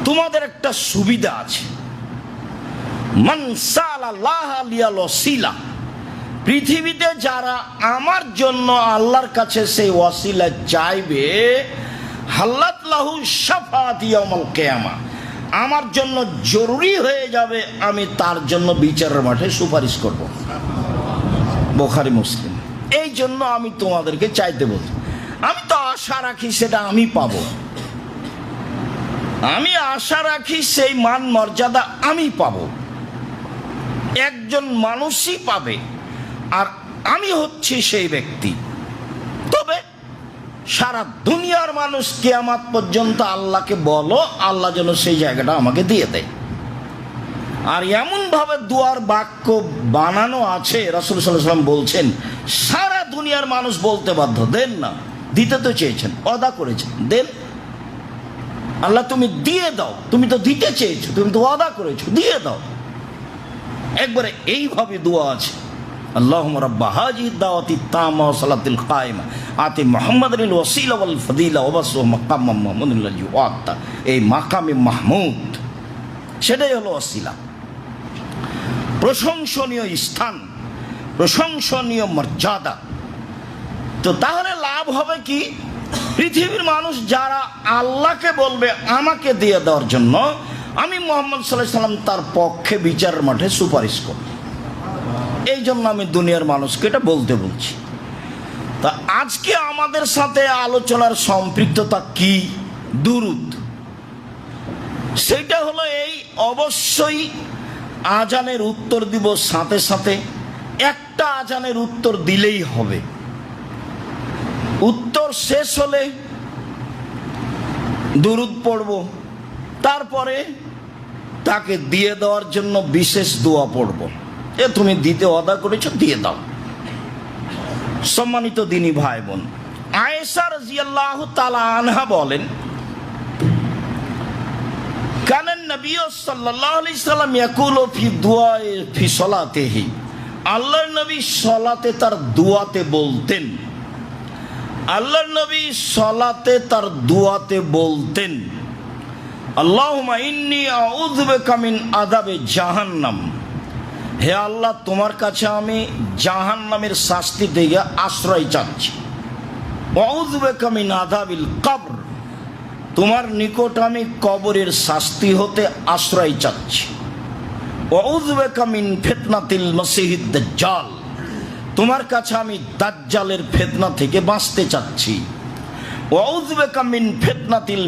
তোমাদের একটা সুবিধা আছে, পৃথিবীতে যারা আমার জন্য আল্লাহর কাছে সেই ওয়াসিলা চাইবে, হাল্লাত লাহু শাফাআত ইয়াউমাল কিয়ামা, আমার জন্য জরুরি হয়ে যাবে আমি তার জন্য বিচারের মাঠে সুপারিশ করব। বুখারী মুসলিম। এই জন্য আমি তোমাদেরকে চাইতে বলছি, আমি তো আশা রাখি সেটা আমি পাবো, আমি আশা রাখি সেই মান মর্যাদা আমি পাবো, একজন মানুষই পাবে, আর আমি হচ্ছি সেই ব্যক্তি। তবে সারা দুনিয়ার মানুষ কিয়ামত পর্যন্ত আল্লাহকে বলো, আল্লাহ যেন সেই জায়গাটা আমাকে দিয়ে দেয়। আর এমন ভাবে দুয়ার বাক্য বানানো আছে, রাসূল সাল্লাল্লাহু আলাইহি ওয়াসাল্লাম বলছেন সারা দুনিয়ার মানুষ বলতে বাধ্য, দেন না, দিতে তো চেয়েছেন, ওয়াদা করেছেন, দেন আল্লাহ তুমি দিয়ে দাও, তুমি তো দিতে চেয়েছো, তুমি তো ওয়াদা করেছো, দিয়ে দাও। একবারে এইভাবে দোয়া আছে, আল্লাহুম্মা রাব্বা হাযিহি দাওয়াতি তাম্মা ওয়া সালাতিল কায়িমা আতি মুহাম্মাদানিল ওয়াসিলা ওয়াল ফাদিলা ওয়া বাসসু মাকামাম মাহমুদুল্লাহি ওয়াক্তা। এই মাকামে মাহমুদ সেটাই হলো ওয়াসিলা, প্রশংসনীয় স্থান, প্রশংসনীয় মর্যাদা। তো তাহলে লাভ হবে কি? পৃথিবীর মানুষ যারা আল্লাহকে বলবে আমাকে দিয়ে দেওয়ার জন্য, আমি মুহাম্মদ সাল্লাল্লাহু আলাইহি সাল্লাম তার পক্ষে বিচারের মাঠে সুপারিশ করব। এই জন্য আমি দুনিয়ার মানুষকে এটা বলতে বলছি। তা আজকে আমাদের সাথে আলোচনার সম্পৃক্ততা কি? দুরূদ। সেটা হলো এই, অবশ্যই আজানের উত্তর দিব, সাথে সাথে একটা আজানের উত্তর দিলেই হবে। উত্তর শেষ হলে দুরূদ পড়ব, তারপরে তাকে দিয়ে দেওয়ার জন্য বিশেষ দোয়া পড়ব, এ তুমি দিতে ওয়াদা করেছো, দিয়ে দাও। সম্মানিত দিনী ভাই বোন, আয়েশা রাদিয়াল্লাহু তাআলা আনহা বলেন, কানান নবী সাল্লাল্লাহু আলাইহি সাল্লাম ইয়াকুলু ফি দুআয়ে ফি সালাতিহি, আল্লাহর নবী সালাতে তার দুআতে বলতেন, আল্লাহর নবী সালাতে তার দুআতে বলতেন, আল্লাহুম্মা ইন্নী আউযু বিকা মিন আযাবে জাহান্নাম, হে আল্লাহ তোমার কাছে আমি জাহান্নামের শাস্তি থেকে আশ্রয় চাচ্ছি। আউযু বিকা মিন আযাবিল কবর, তোমার নিকট আমি কবরের শাস্তি হতে আশ্রয় চাচ্ছি। আউযু বিকা মিন ফিতনাতিল মাসিহিদ দাজ্জাল, তোমার কাছে আমি দাজ্জালের ফিতনা থেকে বাঁচতে চাচ্ছি। আউযু বিকা মিন ফিতনাতিল